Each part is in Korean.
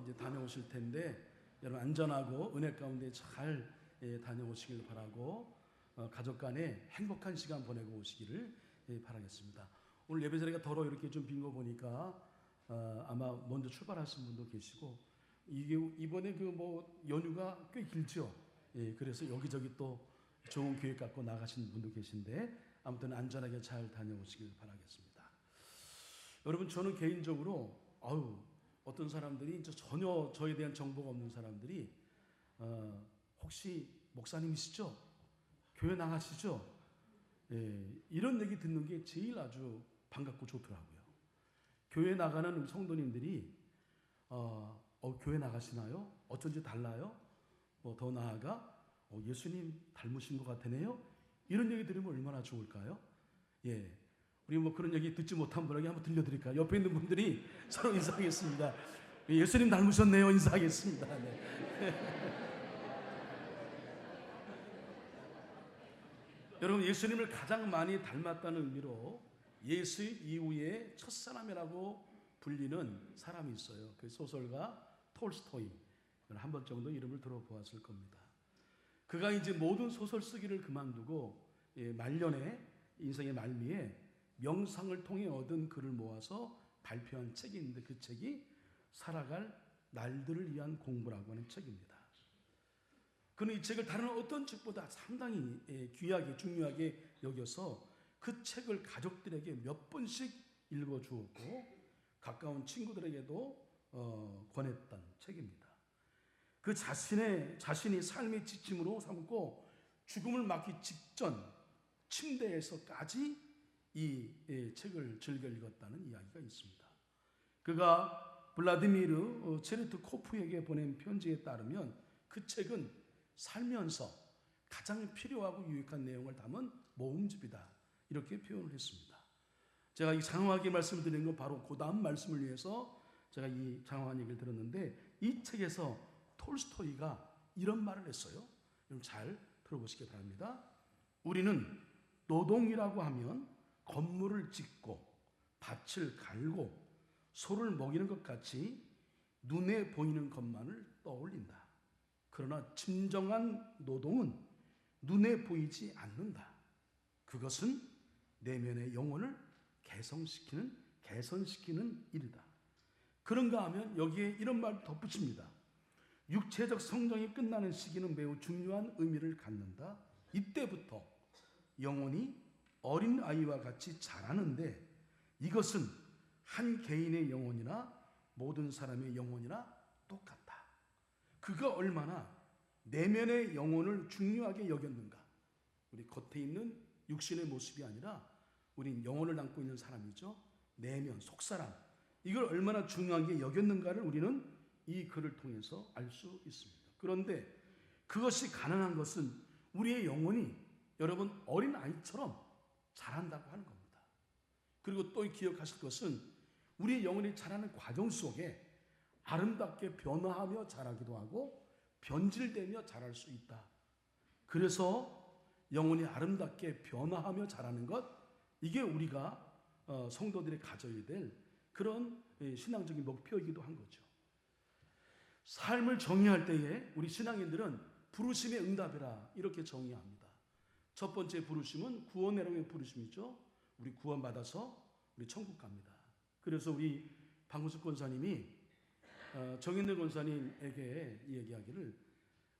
이제 다녀오실 텐데 여러분 안전하고 은혜 가운데 잘 다녀오시길 바라고 가족 간에 행복한 시간 보내고 오시기를 바라겠습니다. 오늘 예배 자리가 더러 이렇게 좀 빈 거 보니까 아마 먼저 출발하신 분도 계시고 이번에 그 뭐 연휴가 꽤 길죠. 그래서 여기저기 또 좋은 계획 갖고 나가신 분도 계신데 아무튼 안전하게 잘 다녀오시길 바라겠습니다. 여러분 저는 개인적으로 어떤 사람들이 전혀 저에 대한 정보가 없는 사람들이 혹시 목사님이시죠? 교회 나가시죠? 이런 얘기 듣는 게 제일 아주 반갑고 좋더라고요. 교회 나가는 성도님들이 교회 나가시나요? 어쩐지 달라요? 더 나아가 예수님 닮으신 것 같으네요? 이런 얘기 들으면 얼마나 좋을까요? 우리 뭐 그런 얘기 듣지 못한 분에게 한번 들려드릴까요? 옆에 있는 분들이 서로 인사하겠습니다. 예수님 닮으셨네요. 인사하겠습니다. 여러분 예수님을 가장 많이 닮았다는 의미로 예수 이후에 첫사람이라고 불리는 사람이 있어요. 그 소설가 톨스토이. 한 번 정도 이름을 들어보았을 겁니다. 그가 이제 모든 소설 쓰기를 그만두고 말년에 인생의 말미에 명상을 통해 얻은 글을 모아서 발표한 책이 있는데 그 책이 살아갈 날들을 위한 공부라고 하는 책입니다. 그는 이 책을 다른 어떤 책보다 상당히 귀하게 중요하게 여겨서 그 책을 가족들에게 몇 번씩 읽어주었고 가까운 친구들에게도 권했던 책입니다. 그 자신이 삶의 지침으로 삼고 죽음을 맞기 직전 침대에서까지 이 책을 즐겨 읽었다는 이야기가 있습니다. 그가 블라디미르 체르트코프에게 보낸 편지에 따르면 그 책은 살면서 가장 필요하고 유익한 내용을 담은 모음집이다. 이렇게 표현을 했습니다. 제가 이 장황하게 말씀드리는 건 바로 그 다음 말씀을 위해서 제가 이 장황한 얘기를 들었는데 이 책에서 톨스토이가 이런 말을 했어요. 여러분 잘 들어보시기 바랍니다. 우리는 노동이라고 하면 건물을 짓고 밭을 갈고 소를 먹이는 것 같이 눈에 보이는 것만을 떠올린다. 그러나 진정한 노동은 눈에 보이지 않는다. 그것은 내면의 영혼을 개선시키는 일이다. 그런가 하면 여기에 이런 말을 덧붙입니다. 육체적 성장이 끝나는 시기는 매우 중요한 의미를 갖는다. 이때부터 영혼이 어린 아이와 같이 자라는데 이것은 한 개인의 영혼이나 모든 사람의 영혼이나 똑같다. 그가 얼마나 내면의 영혼을 중요하게 여겼는가. 우리 겉에 있는 육신의 모습이 아니라 우린 영혼을 담고 있는 사람이죠. 내면, 속사람. 이걸 얼마나 중요하게 여겼는가를 우리는 이 글을 통해서 알 수 있습니다. 그런데 그것이 가능한 것은 우리의 영혼이 여러분 어린 아이처럼 자란다고 하는 겁니다. 그리고 또 기억하실 것은 우리의 영혼이 자라는 과정 속에 아름답게 변화하며 자라기도 하고 변질되며 자랄 수 있다. 그래서 영혼이 아름답게 변화하며 자라는 것, 이게 우리가 성도들이 가져야 될 그런 신앙적인 목표이기도 한 거죠. 삶을 정의할 때에 우리 신앙인들은 부르심의 응답이라 이렇게 정의합니다. 첫 번째 부르심은 구원이라는 부르심이죠. 우리 구원받아서 우리 천국 갑니다. 그래서 우리 박문숙 권사님이 정인래 권사님에게 얘기하기를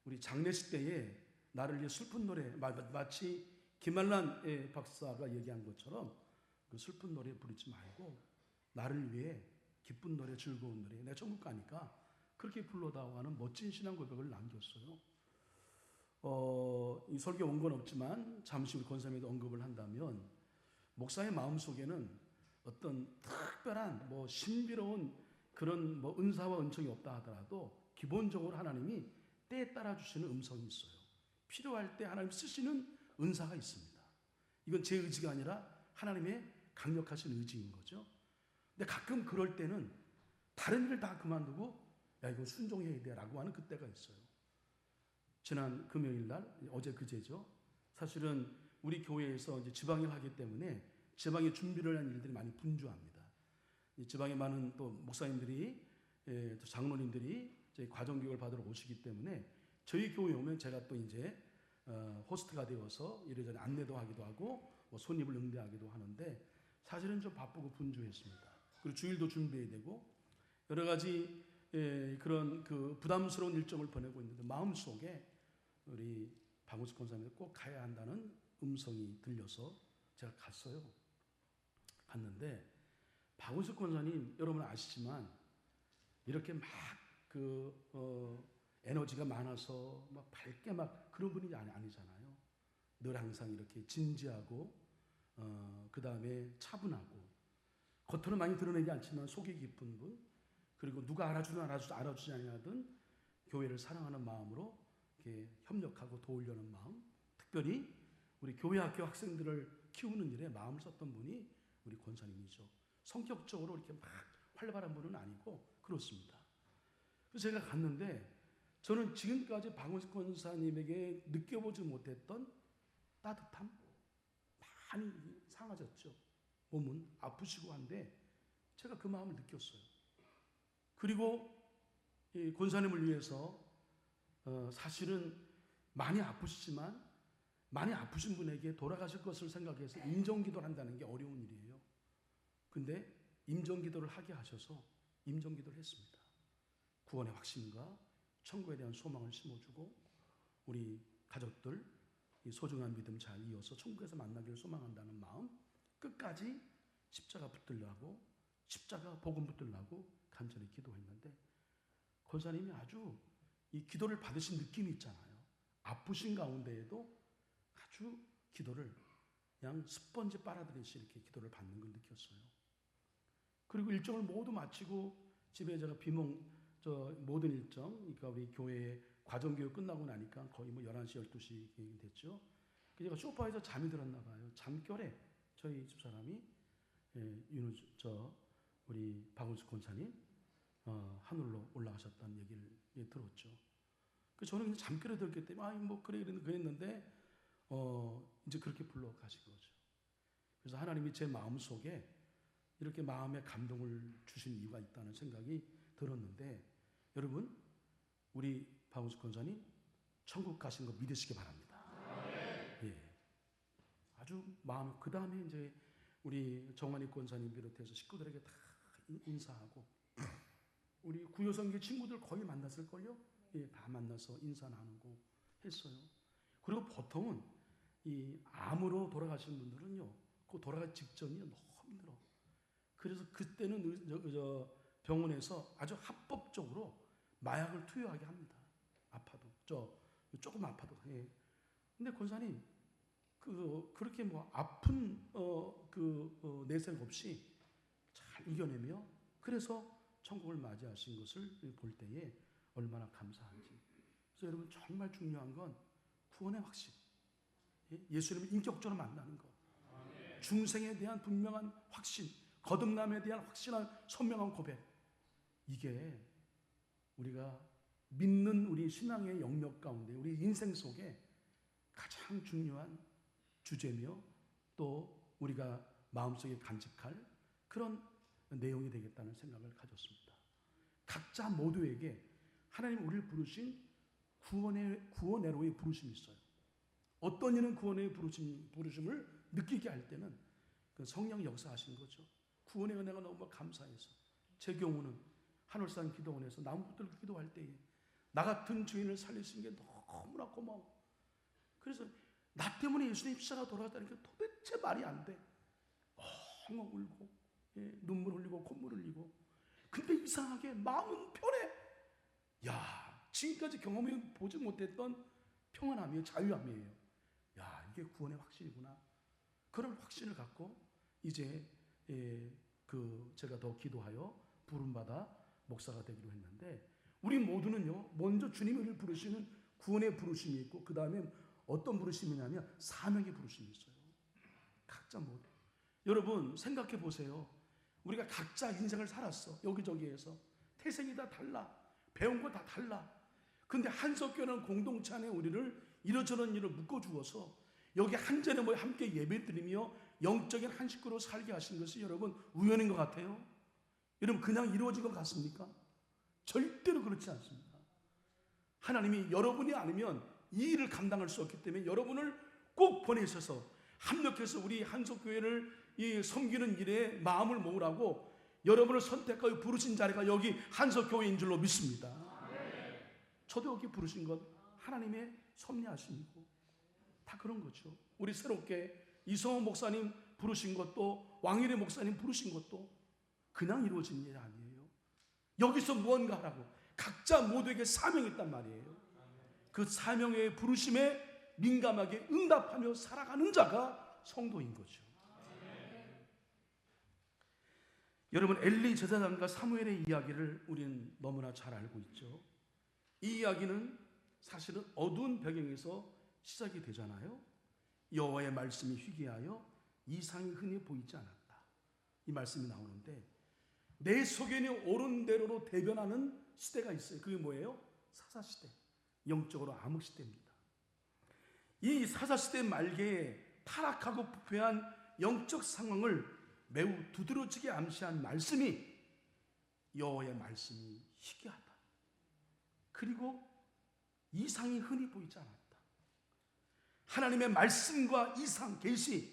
우리 장례식 때에 나를 위해 슬픈 노래, 마치 김한란 박사가 얘기한 것처럼 그 슬픈 노래 부르지 말고 나를 위해 기쁜 노래, 즐거운 노래, 내가 천국 가니까 그렇게 불러다오 하는 멋진 신앙 고백을 남겼어요. 이 설교 온 건 없지만 잠시 우리 권사님에도 언급을 한다면 목사의 마음속에는 어떤 특별한 신비로운 그런 은사와 은총이 없다 하더라도 기본적으로 하나님이 때에 따라 주시는 음성이 있어요. 필요할 때 하나님 쓰시는 은사가 있습니다. 이건 제 의지가 아니라 하나님의 강력하신 의지인 거죠. 근데 가끔 그럴 때는 다른 일을 다 그만두고 야 이거 순종해야 돼 라고 하는 그때가 있어요. 지난 금요일 날, 어제 그제죠. 사실은 우리 교회에서 이제 지방일 하기 때문에 지방에 준비를 한 일들이 많이 분주합니다. 이 지방에 많은 또 목사님들이 장로님들이 저희 과정교육을 받으러 오시기 때문에 저희 교회 오면 제가 또 이제 호스트가 되어서 이래저래 안내도 하기도 하고 뭐 손님을 응대하기도 하는데 사실은 좀 바쁘고 분주했습니다. 그리고 주일도 준비해야 되고 여러 가지 그런 그 부담스러운 일정을 보내고 있는데 마음속에 우리 박은숙 권사님이 꼭 가야 한다는 음성이 들려서 제가 갔어요. 갔는데 박은숙 권사님 여러분 아시지만 이렇게 막 에너지가 많아서 막 밝게 막 그런 분이 아니잖아요. 늘 항상 이렇게 진지하고 그 다음에 차분하고 겉으로 많이 드러내지 않지만 속이 깊은 분, 그리고 누가 알아주지 아니하든 교회를 사랑하는 마음으로 이렇게 협력하고 도우려는 마음, 특별히 우리 교회 학교 학생들을 키우는 일에 마음을 썼던 분이 우리 권사님이죠. 성격적으로 이렇게 막 활발한 분은 아니고 그렇습니다. 그래서 제가 갔는데 저는 지금까지 박은숙 권사님에게 느껴보지 못했던 따뜻함, 많이 상하셨죠. 몸은 아프시고 한데 제가 그 마음을 느꼈어요. 그리고 이 권사님을 위해서 사실은 많이 아프시지만 많이 아프신 분에게 돌아가실 것을 생각해서 임종기도를 한다는 게 어려운 일이에요. 근데 임종기도를 하게 하셔서 임종기도를 했습니다. 구원의 확신과 천국에 대한 소망을 심어주고 우리 가족들 이 소중한 믿음 잘 이어서 천국에서 만나기를 소망한다는 마음, 끝까지 십자가 붙들라고 십자가 복음 붙들라고 간절히 기도했는데 권사님이 아주 이 기도를 받으신 느낌이 있잖아요. 아프신 가운데에도 아주 기도를 그냥 스펀지 빨아들이시 이렇게 기도를 받는 걸 느꼈어요. 그리고 일정을 모두 마치고 집에 제가 모든 일정, 그러니까 우리 교회 과정교육 끝나고 나니까 거의 뭐 11시, 12시 됐죠. 제가 소파에서 잠이 들었나 봐요. 잠결에 저희 집사람이 우리 박은숙 권사님 하늘로 올라가셨다는 얘기를 들었죠. 저는 그냥 잠결에 들었기 때문에 뭐 그랬는데 이제 그렇게 불러가신 거죠. 그래서 하나님이 제 마음 속에 이렇게 마음의 감동을 주신 이유가 있다는 생각이 들었는데 여러분 우리 박은숙 권사님 천국 가신 거 믿으시기 바랍니다. 예. 아주 마음 그 다음에 이제 우리 정환이 권사님 비롯해서 식구들에게 다 인사하고 우리 구효성계 친구들 거의 만났을걸요? 예, 다 만나서 인사 나누고 했어요. 그리고 보통은 이 암으로 돌아가신 분들은요, 그 돌아갈 직전이 너무 힘들어. 그래서 그때는 병원에서 아주 합법적으로 마약을 투여하게 합니다. 아파도 조금 아파도. 예. 근데 권사님 그렇게 뭐 아픈 내색 없이 잘 이겨내며 그래서 천국을 맞이하신 것을 볼 때에 얼마나 감사한지. 그래서 여러분 정말 중요한 건 구원의 확신. 예수님을 인격적으로 만나는 것. 중생에 대한 분명한 확신, 거듭남에 대한 확신한 선명한 고백. 이게 우리가 믿는 우리 신앙의 영역 가운데 우리 인생 속에 가장 중요한 주제며 또 우리가 마음속에 간직할 그런 내용이 되겠다는 생각을 가졌습니다. 각자 모두에게 하나님 우리를 부르신 구원의로의 부르심이 있어요. 어떤 이는 구원의 부르심을 느끼게 할 때는 그 성령 역사하신 거죠. 구원의 은혜가 너무 감사해서 제 경우는 한울산 기도원에서 나무 붙들고 기도할 때에 나 같은 주인을 살리신 게 너무나 고마워. 그래서 나 때문에 예수님 십자가 돌아갔다는 게 도대체 말이 안 돼. 엉엉 울고 눈물 흘리고 콧물 흘리고 근데 이상하게 마음은 편해. 야, 지금까지 경험해 보지 못했던 평안함이에요. 자유함이에요. 야, 이게 구원의 확신이구나. 그런 확신을 갖고 이제 제가 더 기도하여 부름받아 목사가 되기로 했는데 우리 모두는요 먼저 주님이 우리를 부르시는 구원의 부르심이 있고 그 다음에 어떤 부르심이냐면 사명의 부르심이 있어요. 각자 모두. 여러분 생각해 보세요. 우리가 각자 인생을 살았어. 여기저기에서 태생이 다 달라. 배운 거 다 달라. 근데 한석교라는 공동체 안에 우리를 이러저런 일을 묶어주어서 여기 한 자리에 모여 함께 예배드리며 영적인 한 식구로 살게 하신 것이 여러분 우연인 것 같아요? 여러분 그냥 이루어진 것 같습니까? 절대로 그렇지 않습니다. 하나님이 여러분이 아니면 이 일을 감당할 수 없기 때문에 여러분을 꼭 보내셔서 합력해서 우리 한석교회를 이 섬기는 일에 마음을 모으라고 여러분을 선택하여 부르신 자리가 여기 한석교회인 줄로 믿습니다. 저도 여기 부르신 건 하나님의 섭리하심이고 다 그런 거죠. 우리 새롭게 이성호 목사님 부르신 것도 왕일의 목사님 부르신 것도 그냥 이루어진 일이 아니에요. 여기서 무언가 하라고 각자 모두에게 사명이 있단 말이에요. 그 사명의 부르심에 민감하게 응답하며 살아가는 자가 성도인 거죠. 여러분, 엘리 제사장과 사무엘의 이야기를 우리는 너무나 잘 알고 있죠. 이 이야기는 사실은 어두운 배경에서 시작이 되잖아요. 여호와의 말씀이 희귀하여 이상이 흔히 보이지 않았다. 이 말씀이 나오는데 내 소견이 옳은 대로로 대변하는 시대가 있어요. 그게 뭐예요? 사사시대, 영적으로 암흑시대입니다. 이 사사시대 말기에 타락하고 부패한 영적 상황을 매우 두드러지게 암시한 말씀이 여호와의 말씀이 희귀하다. 그리고 이상이 흔히 보이지 않았다. 하나님의 말씀과 이상, 계시,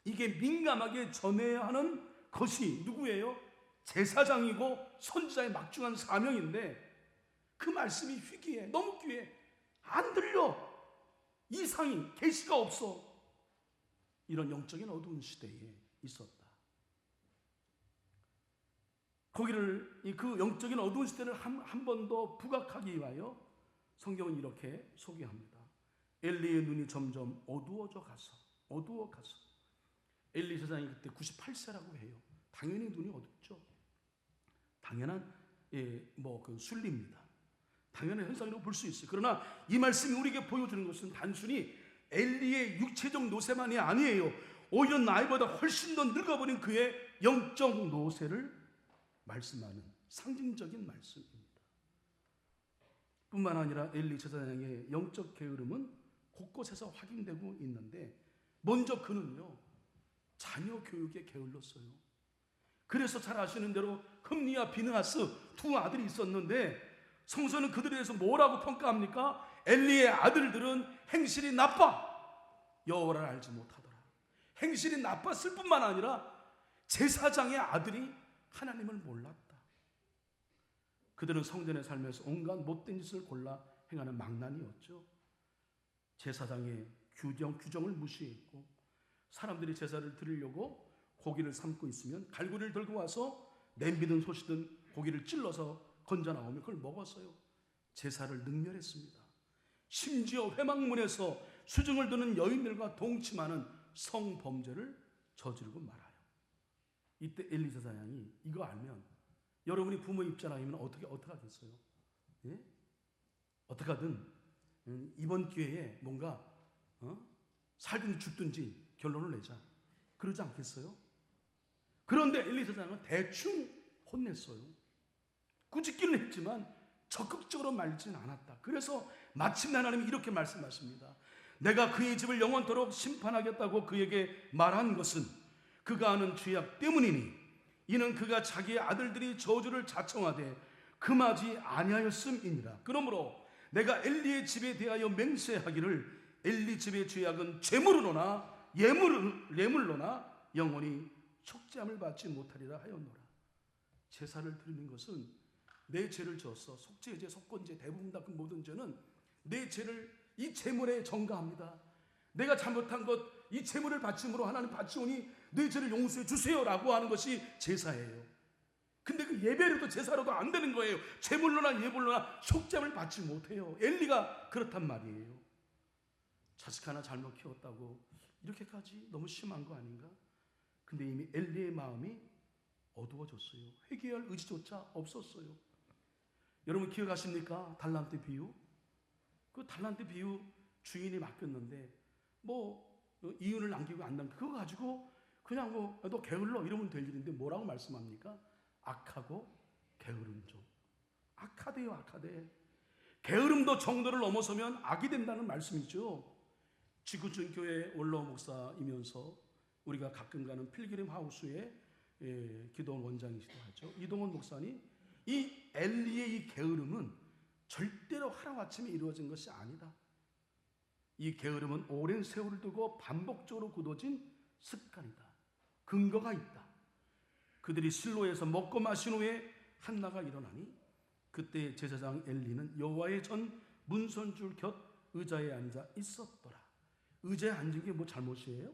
이게 민감하게 전해야 하는 것이 누구예요? 제사장이고 선지자의 막중한 사명인데 그 말씀이 희귀해, 너무 귀해, 안 들려, 이상이, 계시가 없어. 이런 영적인 어두운 시대에 있었다. 거기를 그 영적인 어두운 시대를 한 번 더 부각하기 위하여 성경은 이렇게 소개합니다. 엘리의 눈이 점점 어두워 가서 엘리 제사장이 그때 98세라고 해요. 당연히 눈이 어둡죠. 당연한 그 순리입니다. 당연한 현상이라고 볼 수 있어요. 그러나 이 말씀이 우리에게 보여주는 것은 단순히 엘리의 육체적 노쇠만이 아니에요. 오히려 나이보다 훨씬 더 늙어버린 그의 영적 노쇠를 말씀하는 상징적인 말씀입니다. 뿐만 아니라 엘리 제사장의 영적 게으름은 곳곳에서 확인되고 있는데 먼저 그는요 자녀 교육에 게을렀어요. 그래서 잘 아시는 대로 흠니와 비느하스 두 아들이 있었는데 성서는 그들에 대해서 뭐라고 평가합니까? 엘리의 아들들은 행실이 나빠 여호와를 알지 못하더라. 행실이 나빴을 뿐만 아니라 제사장의 아들이 하나님을 몰랐다. 그들은 성전에 살면서 온갖 못된 짓을 골라 행하는 망나니였죠. 제사장의 규정을 무시했고 사람들이 제사를 드리려고 고기를 삶고 있으면 갈고리를 들고 와서 냄비든 솥이든 고기를 찔러서 건져 나오면 그걸 먹었어요. 제사를 능멸했습니다. 심지어 회막문에서 수증을 드는 여인들과 동침하는 성범죄를 저지르고 말아요. 이때 엘리 제사장이 이거 알면 여러분이 부모 입장이면 어떻게 하겠어요? 예? 어떻게 하든 이번 기회에 뭔가 살든지 죽든지 결론을 내자 그러지 않겠어요? 그런데 엘리 제사장은 대충 혼냈어요. 꾸짖기는 했지만 적극적으로 말리지는 않았다. 그래서 마침내 하나님이 이렇게 말씀하십니다. 내가 그의 집을 영원토록 심판하겠다고 그에게 말한 것은 그가 하는 죄악 때문이니 이는 그가 자기의 아들들이 저주를 자청하되 금하지 아니하였음이니라. 그러므로 내가 엘리의 집에 대하여 맹세하기를 엘리 집의 죄악은 죄물로나 예물로나 영원히 속죄함을 받지 못하리라 하였노라. 제사를 드리는 것은 내 죄를 졌어. 속죄제, 속건제, 대부분 다 그 모든 죄는 내 죄를 이 제물에 전가합니다. 내가 잘못한 것 이 제물을 바침으로 하나님 바치오니 내 죄를 용서해 주세요라고 하는 것이 제사예요. 근데 그 예배로도 제사로도 안 되는 거예요. 제물로나 예물로나 속죄함을 받지 못해요. 엘리가 그렇단 말이에요. 자식 하나 잘못 키웠다고 이렇게까지 너무 심한 거 아닌가? 근데 이미 엘리의 마음이 어두워졌어요. 회개할 의지조차 없었어요. 여러분 기억하십니까? 달란트 비유. 그 달란트 비유 주인이 맡겼는데 뭐 이윤을 남기고 안 남기고 그거 가지고 그냥 너 게을러 이러면 될 일인데 뭐라고 말씀합니까? 악하고 게으른 종. 악하대요, 악하대. 게으름도 정도를 넘어서면 악이 된다는 말씀이죠. 지구촌 교회 원로 목사이면서 우리가 가끔 가는 필그림 하우스의 기도원 원장이시기도 하죠. 이동원 목사님 이 엘리의 이 게으름은 절대로 하루아침에 이루어진 것이 아니다. 이 게으름은 오랜 세월을 두고 반복적으로 굳어진 습관이다. 근거가 있다. 그들이 실로에서 먹고 마신 후에 한나가 일어나니 그때 제사장 엘리는 여호와의 전 문선줄 곁 의자에 앉아 있었더라. 의자에 앉은 게 뭐 잘못이에요?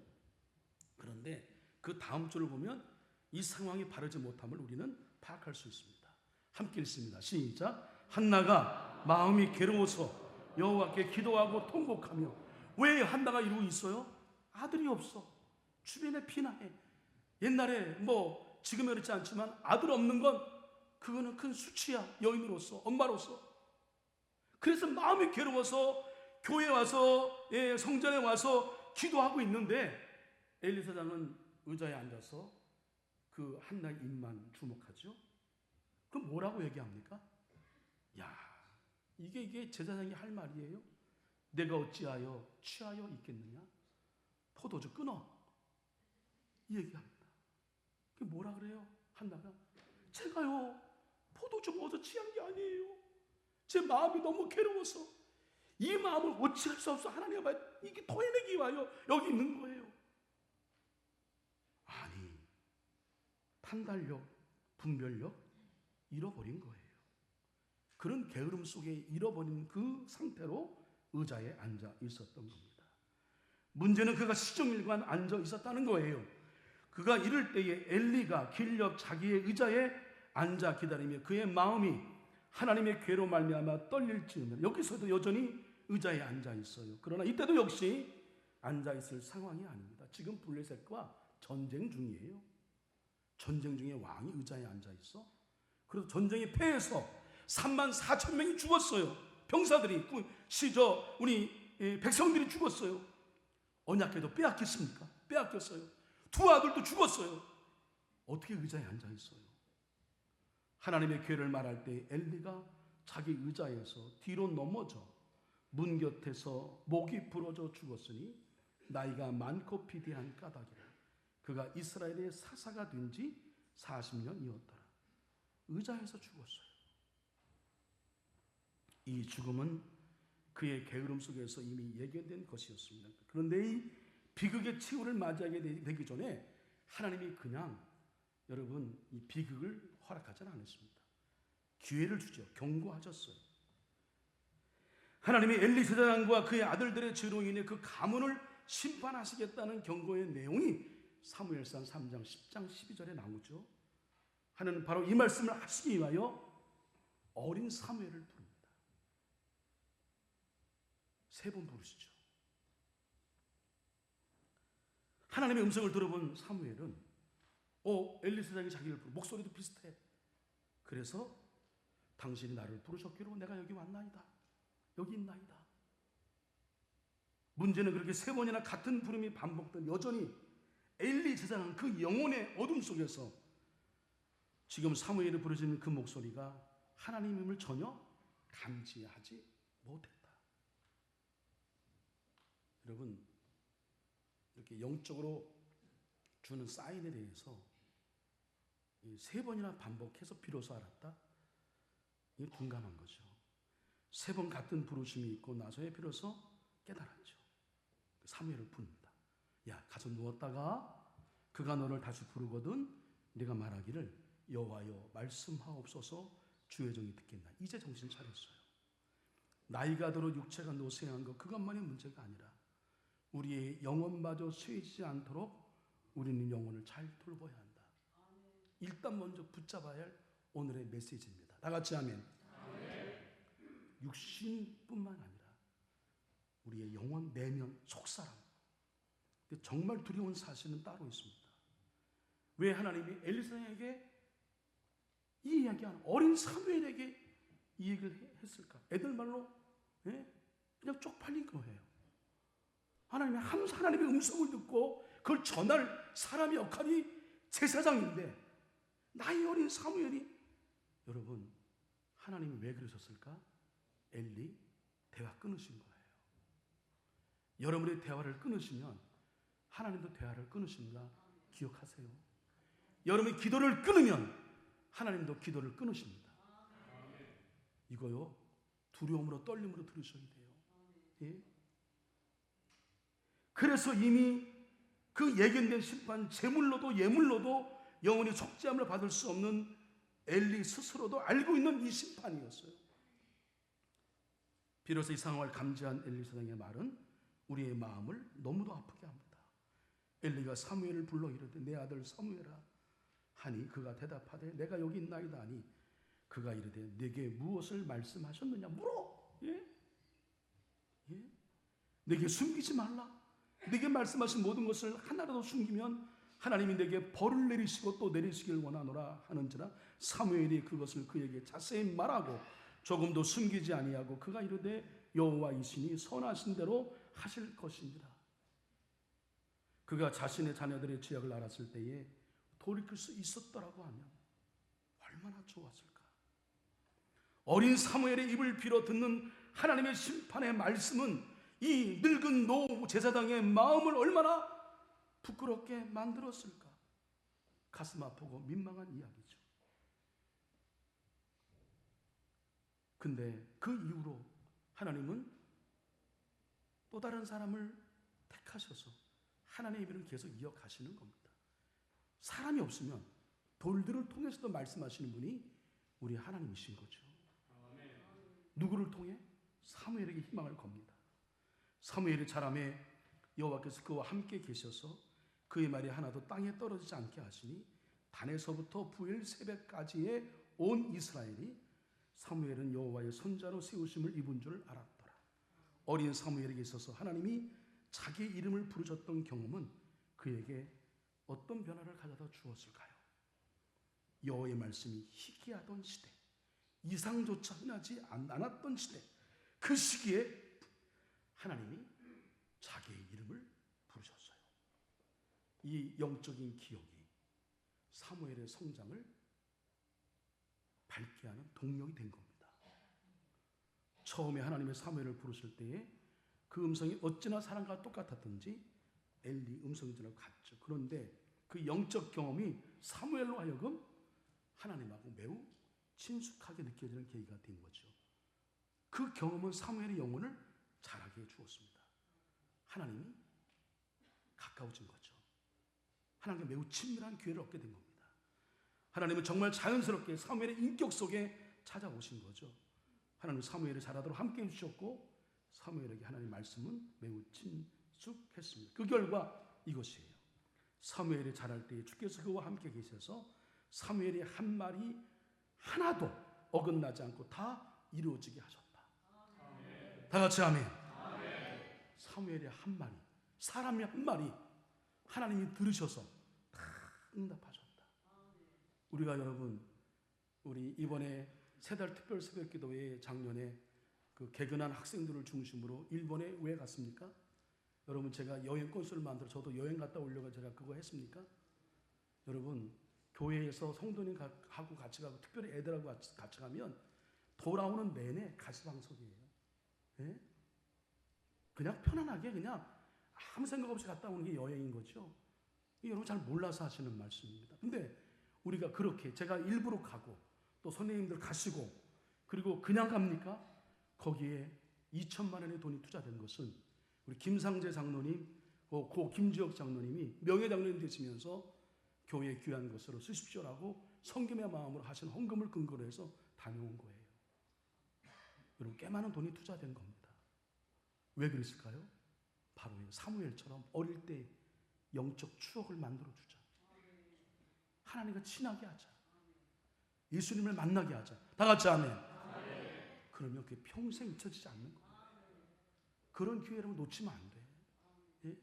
그런데 그 다음 줄을 보면 이 상황이 바르지 못함을 우리는 파악할 수 있습니다. 함께 읽습니다. 시작. 한나가 마음이 괴로워서 여호와께 기도하고 통곡하며. 왜 한나가 이러고 있어요? 아들이 없어. 주변에 비난해. 옛날에 뭐 지금은 그렇지 않지만 아들 없는 건 그거는 큰 수치야. 여인으로서, 엄마로서. 그래서 마음이 괴로워서 교회에 와서, 성전에 와서 기도하고 있는데 엘리 사장은 의자에 앉아서 그 한나의 입만 주목하죠. 그럼 뭐라고 얘기합니까? 야, 이게 제사장이 할 말이에요? 내가 어찌하여 취하여 있겠느냐? 포도주 끊어. 이 얘기합니다. 그게 뭐라 그래요? 한나가 제가요 포도주 먹어서 취한 게 아니에요. 제 마음이 너무 괴로워서 이 마음을 어찌할 수 없어 하나님 앞에 이게 토해내기 위하여 여기 있는 거예요. 아니, 판단력, 분별력 잃어버린 거예요. 그런 게으름 속에 잃어버린 그 상태로 의자에 앉아 있었던 겁니다. 문제는 그가 시종일관 앉아 있었다는 거예요. 그가 이럴 때에 엘리가 길 옆 자기의 의자에 앉아 기다리며 그의 마음이 하나님의 괴로 말미암아 떨릴지언정 여기서도 여전히 의자에 앉아 있어요. 그러나 이때도 역시 앉아 있을 상황이 아닙니다. 지금 블레셋과 전쟁 중이에요. 전쟁 중에 왕이 의자에 앉아 있어. 그래서 전쟁에 패해서 34,000명이 죽었어요. 병사들이, 우리 백성들이 죽었어요. 언약궤도 빼앗겼습니까? 빼앗겼어요. 두 아들도 죽었어요. 어떻게 의자에 앉아 있어요? 하나님의 괴를 말할 때 엘리가 자기 의자에서 뒤로 넘어져 문 곁에서 목이 부러져 죽었으니 나이가 많고 비대한 까닭이라. 그가 이스라엘의 사사가 된 지 40년이었더라. 의자에서 죽었어요. 이 죽음은 그의 게으름 속에서 이미 예견된 것이었습니다. 그런데 이 비극의 치유를 맞이하게 되기 전에 하나님이 그냥 여러분 이 비극을 허락하지는 않았습니다. 기회를 주죠. 경고하셨어요. 하나님이 엘리 제사장과 그의 아들들의 죄로 인해 그 가문을 심판하시겠다는 경고의 내용이 사무엘상 3장 10장 12절에 나오죠. 하나님은 바로 이 말씀을 하시기 위하여 어린 사무엘을 부릅니다. 3번 부르시죠. 하나님의 음성을 들어본 사무엘은 엘리 제사장이 자기를 부르고 목소리도 비슷해. 그래서 당신이 나를 부르셨기로 내가 여기 왔나이다. 여기 있나이다. 문제는 그렇게 3번이나 같은 부름이 반복된 여전히 엘리 제사장은 그 영혼의 어둠 속에서 지금 사무엘이 부르짖는 그 목소리가 하나님임을 전혀 감지하지 못했다. 여러분, 이렇게 영적으로 주는 사인에 대해서 3번이나 반복해서 비로소 알았다. 이게 둔감한 거죠. 3번 같은 부르심이 있고 나서야 비로소 깨달았죠. 사무엘을 부릅니다. 야, 가서 누웠다가 그가 너를 다시 부르거든 네가 말하기를 여호와여 말씀하옵소서 주의 종이 듣겠나. 이제 정신 차렸어요. 나이가 들어 육체가 노쇠한 것 그것만이 문제가 아니라 우리의 영혼마저 쇠지지 않도록 우리는 영혼을 잘 돌봐야 한다. 일단 먼저 붙잡아야 할 오늘의 메시지입니다. 다 같이 아멘. 육신뿐만 아니라 우리의 영혼, 내면, 속사람. 근데 정말 두려운 사실은 따로 있습니다. 왜 하나님이 엘리사에게 이 이야기하는 어린 사무엘에게 이 얘기를 했을까? 애들 말로 그냥 쪽팔린 거예요. 하나님의 음성을 듣고 그걸 전할 사람의 역할이 제사장인데 나이 어린 사무엘이 여러분 하나님이 왜 그러셨을까? 엘리 대화 끊으신 거예요. 여러분의 대화를 끊으시면 하나님도 대화를 끊으십니다. 기억하세요. 여러분이 기도를 끊으면 하나님도 기도를 끊으십니다. 이거요, 두려움으로 떨림으로 들으셔야 돼요. 예? 그래서 이미 그 예견된 심판, 제물로도 예물로도 영원히 속죄함을 받을 수 없는 엘리 스스로도 알고 있는 이 심판이었어요. 비로소 이 상황을 감지한 엘리 사장의 말은 우리의 마음을 너무도 아프게 합니다. 엘리가 사무엘을 불러 이르되 내 아들 사무엘아 하니 그가 대답하되 내가 여기 있나이다 하니 그가 이르되 내게 무엇을 말씀하셨느냐 물어. 예? 예? 내게 숨기지 말라. 내게 말씀하신 모든 것을 하나라도 숨기면 하나님이 내게 벌을 내리시고 또 내리시길 원하노라 하는지라 사무엘이 그것을 그에게 자세히 말하고 조금도 숨기지 아니하고 그가 이르되 여호와이시니 선하신 대로 하실 것이니라. 그가 자신의 자녀들의 죄악을 알았을 때에 돌이킬 수 있었더라고 하면 얼마나 좋았을까. 어린 사무엘의 입을 빌어 듣는 하나님의 심판의 말씀은 이 늙은 노 제사장의 마음을 얼마나 부끄럽게 만들었을까. 가슴 아프고 민망한 이야기죠. 근데 그 이후로 하나님은 또 다른 사람을 택하셔서 하나님의 일을 계속 이어가시는 겁니다. 사람이 없으면 돌들을 통해서도 말씀하시는 분이 우리 하나님이신 거죠. 누구를 통해? 사무엘에게 희망을 겁니다. 사무엘이 자라매 여호와께서 그와 함께 계셔서 그의 말이 하나도 땅에 떨어지지 않게 하시니 단에서부터 부엘세바까지의 온 이스라엘이 사무엘은 여호와의 선자로 세우심을 입은 줄 알았더라. 어린 사무엘에게 있어서 하나님이 자기의 이름을 부르셨던 경험은 그에게 어떤 변화를 가져다 주었을까요? 여호와의 말씀이 희귀하던 시대, 이상조차 흔하지 않았던 시대, 그 시기에 하나님이 자기의 이름을 부르셨어요. 이 영적인 기억이 사무엘의 성장을 밝게 하는 동력이 된 겁니다. 처음에 하나님의 사무엘을 부르실 때에 그 음성이 어찌나 사람과 똑같았던지 엘리 음성전하고 같죠. 그런데 그 영적 경험이 사무엘로 하여금 하나님하고 매우 친숙하게 느껴지는 계기가 된 거죠. 그 경험은 사무엘의 영혼을 자라게 해주었습니다. 하나님이 가까워진 거죠. 하나님과 매우 친밀한 기회를 얻게 된 겁니다. 하나님은 정말 자연스럽게 사무엘의 인격 속에 찾아오신 거죠. 하나님 사무엘을 자라도록 함께 해주셨고 사무엘에게 하나님의 말씀은 매우 친숙했습니다. 그 결과 이것이에요. 사무엘이 자랄 때 주께서 그와 함께 계셔서 사무엘의 한 말이 하나도 어긋나지 않고 다 이루어지게 하셨다. 다 같이 아멘. 사무엘의 한 말이, 사람의 한 말이 하나님이 들으셔서 다 응답하셨다. 우리가 여러분, 우리 이번에 세달 특별 새벽 기도회 작년에 그 개근한 학생들을 중심으로 일본에 왜 갔습니까? 여러분, 제가 여행 건수를 만들어 저도 여행 갔다 오려고 제가 그거 했습니까? 여러분, 교회에서 성도님하고 같이 가고 특별히 애들하고 같이 가면 돌아오는 내내 가시방석이에요. 예? 그냥 편안하게 그냥 아무 생각 없이 갔다 오는 게 여행인 거죠. 여러분 잘 몰라서 하시는 말씀입니다. 근데 우리가 그렇게 제가 일부러 가고 또 선생님들 가시고 그리고 그냥 갑니까? 거기에 2천만 원의 돈이 투자된 것은 우리 김상재 장로님, 고 김지혁 장로님이 명예장로님 되시면서 교회에 귀한 것으로 쓰십시오라고 성김의 마음으로 하신 헌금을 근거로 해서 다녀온 거예요. 여러분 꽤 많은 돈이 투자된 겁니다. 왜 그랬을까요? 바로 사무엘처럼 어릴 때 영적 추억을 만들어주자. 하나님과 친하게 하자. 예수님을 만나게 하자. 다 같이 아멘. 그러면 그게 평생 잊혀지지 않는 거예요. 그런 기회를 놓치면 안 돼. 예?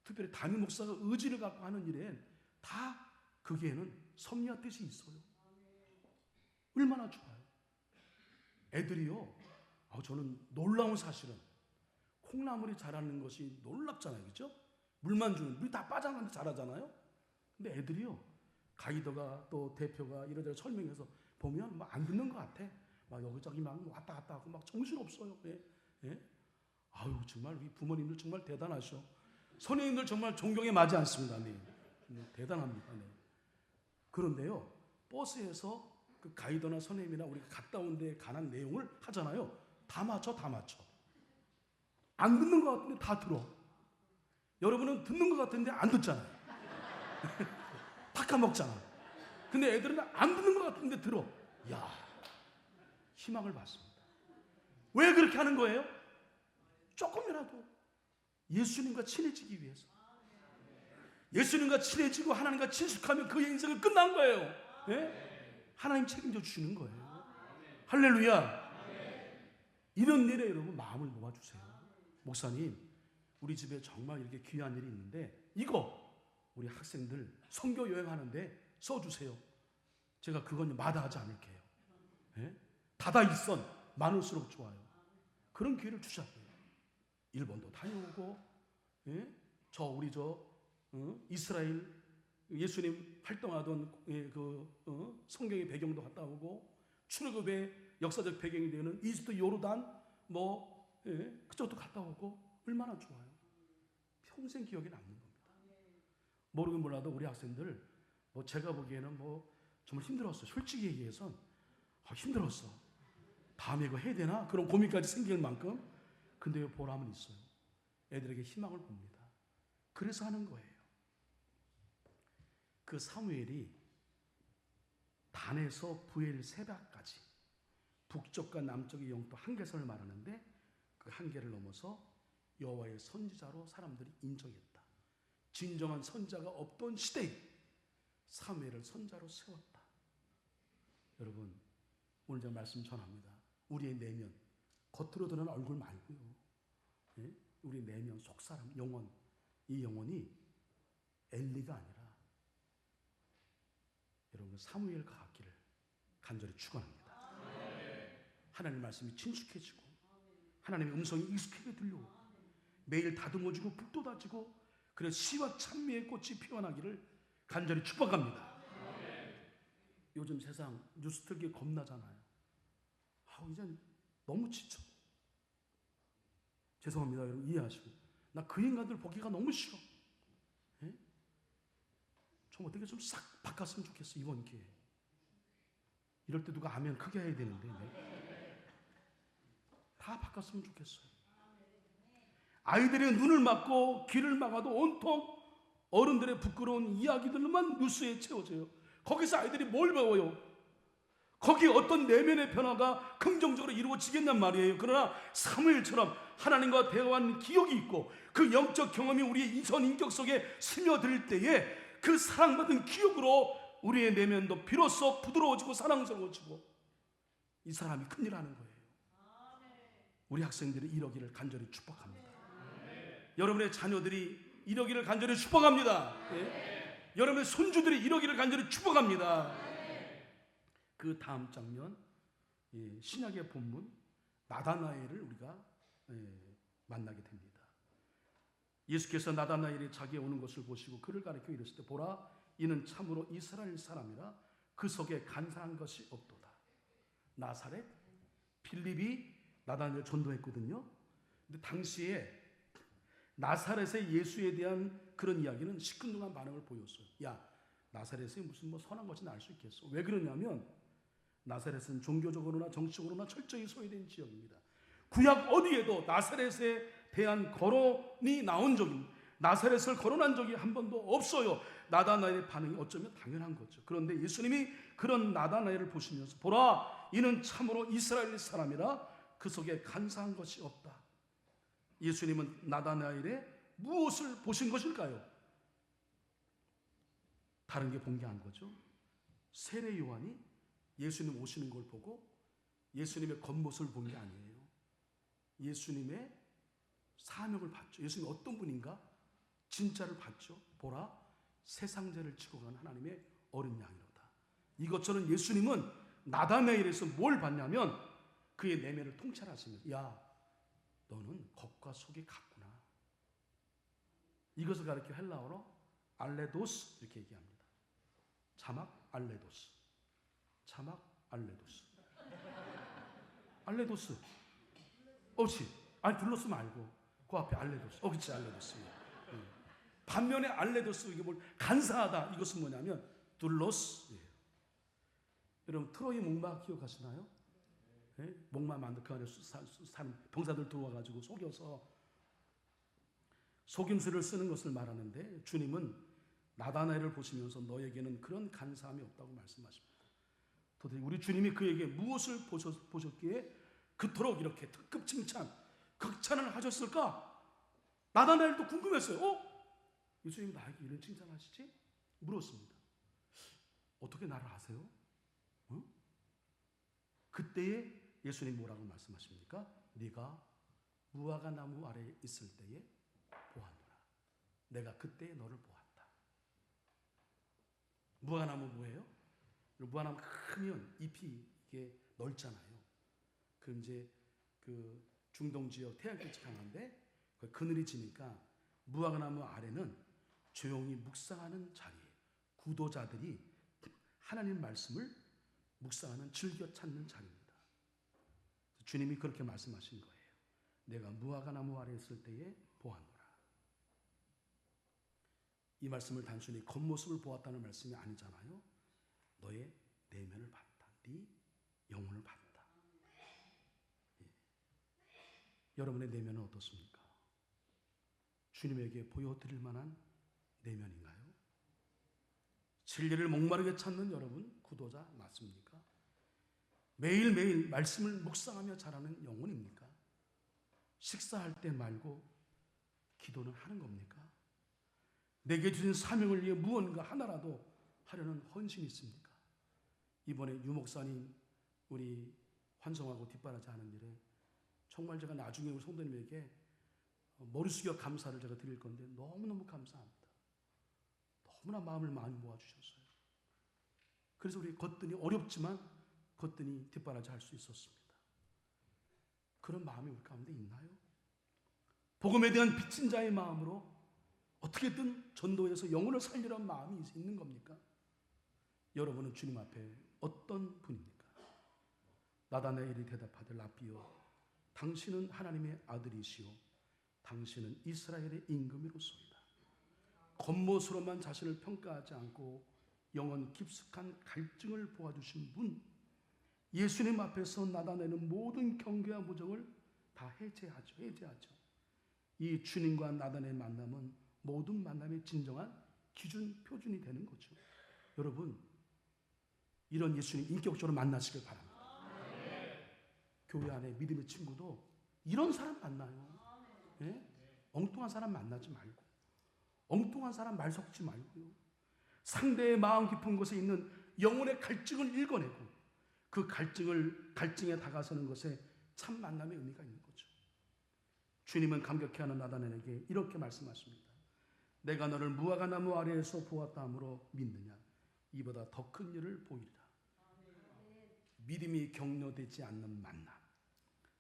특별히 담임 목사가 의지를 갖고 하는 일엔 다 거기에는 섭리와 뜻이 있어요. 얼마나 좋아요. 애들이요. 저는 놀라운 사실은 콩나물이 자라는 것이 놀랍잖아요. 그렇죠? 물만 주면 물이 다 빠져나가는데 자라잖아요. 근데 애들이요. 가이드가 또 대표가 이러저러 설명해서 보면 막 안 듣는 것 같아. 막 여기저기 막 왔다 갔다 하고 막 정신없어요. 예? 예? 아유 정말 우리 부모님들 정말 대단하셔. 선생님들 정말 존경에 맞지 않습니다. 네. 대단합니다. 네. 그런데요. 버스에서 그 가이드나 선생님이나 우리가 갔다 온 데에 관한 내용을 하잖아요. 다 맞춰. 안 듣는 것 같은데 다 들어. 여러분은 듣는 것 같은데 안 듣잖아요. 다 까먹잖아. 근데 애들은 안 듣는 것 같은데 들어. 야, 희망을 받습니다. 왜 그렇게 하는 거예요? 조금이라도 예수님과 친해지기 위해서. 예수님과 친해지고 하나님과 친숙하면 그의 인생은 끝난 거예요. 예? 하나님 책임져 주시는 거예요. 할렐루야. 이런 일에 여러분 마음을 모아주세요. 목사님, 우리 집에 정말 이렇게 귀한 일이 있는데 이거 우리 학생들 선교 여행하는데 써주세요. 제가 그건 마다하지 않을게요. 예? 다다일선 많을수록 좋아요. 그런 기회를 주자고요. 일본도 다녀오고, 예? 이스라엘 예수님 활동하던 성경의 배경도 갔다 오고, 출애굽의 역사적 배경이 되는 이집트 요르단 그쪽도 갔다 오고, 얼마나 좋아요. 평생 기억에 남는 겁니다. 모르긴 몰라도 우리 학생들 제가 보기에는 정말 힘들었어요. 솔직히 얘기해서 힘들었어. 다음에 이거 해야 되나? 그런 고민까지 생길 만큼. 근데 보람은 있어요. 애들에게 희망을 봅니다. 그래서 하는 거예요. 그 사무엘이 단에서 부엘 세바까지 북쪽과 남쪽의 영토 한계선을 말하는데 그 한계를 넘어서 여호와의 선지자로 사람들이 인정했다. 진정한 선지자가 없던 시대에 사무엘을 선지자로 세웠다. 여러분, 오늘 제가 말씀 전합니다. 우리의 내면, 겉으로 드러나는 얼굴 말고요. 예? 우리 내면, 속사람, 영혼, 이 영혼이 엘리가 아니라 여러분 사무엘과 같기를 간절히 축원합니다. 하나님의 말씀이 친숙해지고 하나님의 음성이 익숙하게 들려오고 매일 다듬어지고 북돋아지고 그래서 시와 찬미의 꽃이 피어나기를 간절히 축복합니다. 요즘 세상 뉴스 틀기 겁나잖아요. 이젠 너무 지쳐. 죄송합니다. 여러분 이해하시고. 나 그 인간들 보기가 너무 싫어. 예? 좀 어떻게 좀 싹 바꿨으면 좋겠어. 이번 기회에. 이럴 때 누가 아멘 크게 해야 되는데 다 바꿨으면 좋겠어요. 아이들의 눈을 막고 귀를 막아도 온통 어른들의 부끄러운 이야기들만 뉴스에 채워져요. 거기서 아이들이 뭘 배워요? 거기에 어떤 내면의 변화가 긍정적으로 이루어지겠냔 말이에요. 그러나 사무엘처럼 하나님과 대화한 기억이 있고 그 영적 경험이 우리의 이전 인격 속에 스며들 때에 그 사랑받은 기억으로 우리의 내면도 비로소 부드러워지고 사랑스러워지고 이 사람이 큰일 하는 거예요. 우리 학생들이 이러기를 간절히 축복합니다. 여러분의 자녀들이 이러기를 간절히 축복합니다. 예? 여러분의 손주들이 이러기를 간절히 축복합니다. 그 다음 장면, 신약의 본문 나다나엘을 우리가 만나게 됩니다. 예수께서 나다나엘이 자기에 오는 것을 보시고 그를 가리켜 이르실 때 보라 이는 참으로 이스라엘 사람이라 그 속에 간사한 것이 없도다. 나사렛 빌립이 나다나엘을 전도했거든요. 근데 당시에 나사렛의 예수에 대한 그런 이야기는 시큰둥한 반응을 보였어요. 야, 나사렛에 무슨 선한 것이 날 수 있겠어? 왜 그러냐면 나사렛은 종교적으로나 정치적으로나 철저히 소외된 지역입니다. 구약 어디에도 나사렛에 대한 거론이 나온 적이 나사렛을 거론한 적이 한 번도 없어요. 나다나엘의 반응이 어쩌면 당연한 거죠. 그런데 예수님이 그런 나다나엘을 보시면서 보라 이는 참으로 이스라엘 사람이라 그 속에 간사한 것이 없다. 예수님은 나다나엘의 무엇을 보신 것일까요? 다른 게 본 게 아닌 거죠. 세례 요한이 예수님 오시는 걸 보고 예수님의 겉모습을 본 게 아니에요. 예수님의 사명을 봤죠. 예수님이 어떤 분인가? 진짜를 봤죠. 보라 세상 죄를 지고 간 하나님의 어린 양이로다. 이것처럼 예수님은 나다나엘에서 뭘 봤냐면 그의 내면을 통찰하시면서 야 너는 겉과 속이 같구나. 이것을 가리켜 헬라어로 알레도스 이렇게 얘기합니다. 자막 알레도스. 자막 알레도스. 알레도스. 그렇지. 아니 둘러스 말고 그 앞에 알레도스. 그렇지 알레도스. 반면에 알레도스 이게 뭘 간사하다. 이것은 뭐냐면 둘러스. 여러분 트로이 목마 기억하시나요? 네? 목마 만들 그 안에 병사들 들어와가지고 속여서 속임수를 쓰는 것을 말하는데 주님은 나다나엘을 보시면서 너에게는 그런 간사함이 없다고 말씀하십니다. 도대체 우리 주님이 그에게 무엇을 보셨기에 그토록 이렇게 특급 칭찬, 극찬을 하셨을까? 나다나엘도 궁금했어요. 예수님이 나에게 이런 칭찬하시지? 물었습니다. 어떻게 나를 아세요? 그때에 예수님 뭐라고 말씀하십니까? 네가 무화과 나무 아래에 있을 때에 보았노라. 내가 그때에 너를 보았다. 무화과 나무 뭐예요? 무화과 나무 크면 잎이 이게 넓잖아요. 그 이제 그 중동 지역 태양빛이 강한데 그늘이 지니까 무화과 나무 아래는 조용히 묵상하는 자리에 구도자들이 하나님 말씀을 묵상하는 즐겨 찾는 자리입니다. 주님이 그렇게 말씀하신 거예요. 내가 무화과 나무 아래 있을 때에 보았노라. 이 말씀을 단순히 겉모습을 보았다는 말씀이 아니잖아요. 너의 내면을 봤다. 네 영혼을 봤다. 예. 여러분의 내면은 어떻습니까? 주님에게 보여드릴 만한 내면인가요? 진리를 목마르게 찾는 여러분 구도자 맞습니까? 매일매일 말씀을 묵상하며 자라는 영혼입니까? 식사할 때 말고 기도는 하는 겁니까? 내게 주신 사명을 위해 무언가 하나라도 하려는 헌신이 있습니까? 이번에 유목사님 우리 환송하고 뒷바라지 하는 일에 정말 제가 나중에 우리 성도님에게 머리 숙여 감사를 제가 드릴 건데 너무너무 감사합니다. 너무나 마음을 많이 모아주셨어요. 그래서 우리 거뜬히 어렵지만 거뜬히 뒷바라지 할 수 있었습니다. 그런 마음이 우리 가운데 있나요? 복음에 대한 빚진 자의 마음으로 어떻게든 전도해서 영혼을 살리려는 마음이 있는 겁니까? 여러분은 주님 앞에 어떤 분입니까? 나다나엘이 대답하되 라삐여 당신은 하나님의 아들이시오 당신은 이스라엘의 임금이로소이다. 겉모습으로만 자신을 평가하지 않고 영혼 깊숙한 갈증을 보아주신 분 예수님 앞에서 나다나엘은 모든 경계와 무정을 다 해제하죠. 이 주님과 나다나엘의 만남은 모든 만남의 진정한 기준, 표준이 되는 거죠. 여러분 이런 예수님 인격적으로 만나시길 바랍니다. 교회 안에 믿음의 친구도 이런 사람 만나요. 예? 엉뚱한 사람 만나지 말고 엉뚱한 사람 말 섞지 말고요. 상대의 마음 깊은 곳에 있는 영혼의 갈증을 읽어내고 그 갈증에 다가서는 것에 참 만남의 의미가 있는 거죠. 주님은 감격해하는 나다나엘에게 이렇게 말씀하십니다. 내가 너를 무화과 나무 아래에서 보았다 함으로 믿느냐? 이보다 더 큰 일을 보이리라. 믿음이 격려되지 않는 만남,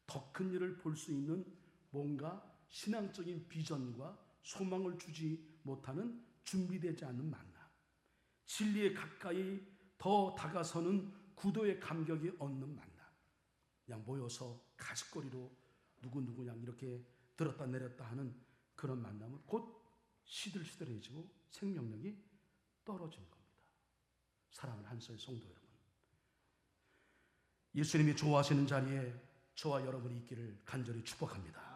더 큰 일을 볼 수 있는 뭔가 신앙적인 비전과 소망을 주지 못하는 준비되지 않는 만남, 진리에 가까이 더 다가서는 구도의 감격이 얻는 만남, 그냥 모여서 가십거리로 누구누구 그냥 이렇게 들었다 내렸다 하는 그런 만남은 곧 시들시들해지고 생명력이 떨어지는 겁니다. 사랑하는 한서의 성도 여러분, 예수님이 좋아하시는 자리에 저와 여러분이 있기를 간절히 축복합니다.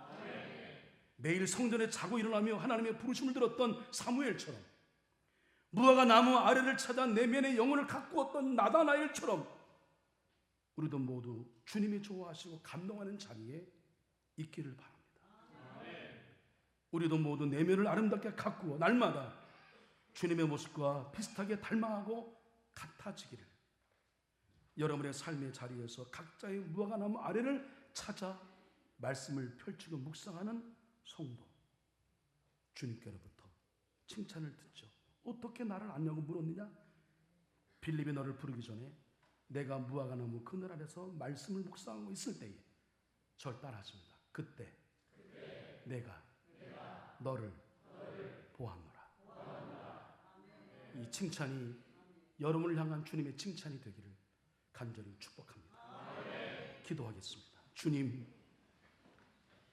매일 성전에 자고 일어나며 하나님의 부르심을 들었던 사무엘처럼 무화과 나무 아래를 찾아 내면의 영혼을 가꾸었던 나다나엘처럼 우리도 모두 주님이 좋아하시고 감동하는 자리에 있기를 바랍니다. 우리도 모두 내면을 아름답게 가꾸어 날마다 주님의 모습과 비슷하게 닮아가고 같아지기를 여러분의 삶의 자리에서 각자의 무화과 나무 아래를 찾아 말씀을 펼치고 묵상하는 성도 주님께로부터 칭찬을 듣죠. 어떻게 나를 아냐고 물었느냐? 빌립이 너를 부르기 전에 내가 무화과 나무 그늘 아래서 말씀을 묵상하고 있을 때에 절 따라하십니다. 그때 내가 너를 보았노라. 이 칭찬이 여러분을 향한 주님의 칭찬이 되기를 간절히 축복합니다. 기도하겠습니다. 주님,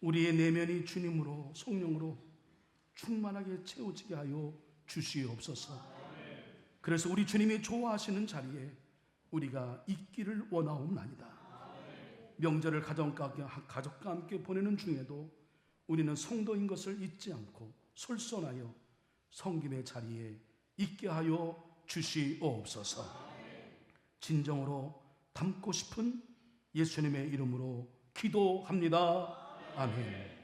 우리의 내면이 주님으로 성령으로 충만하게 채워지게 하여 주시옵소서. 그래서 우리 주님이 좋아하시는 자리에 우리가 있기를 원하옵나이다. 명절을 가족과 함께 보내는 중에도 우리는 성도인 것을 잊지 않고 솔선하여 섬김의 자리에 있게 하여 주시옵소서. 진정으로 닮고 싶은 예수님의 이름으로 기도합니다. 아멘.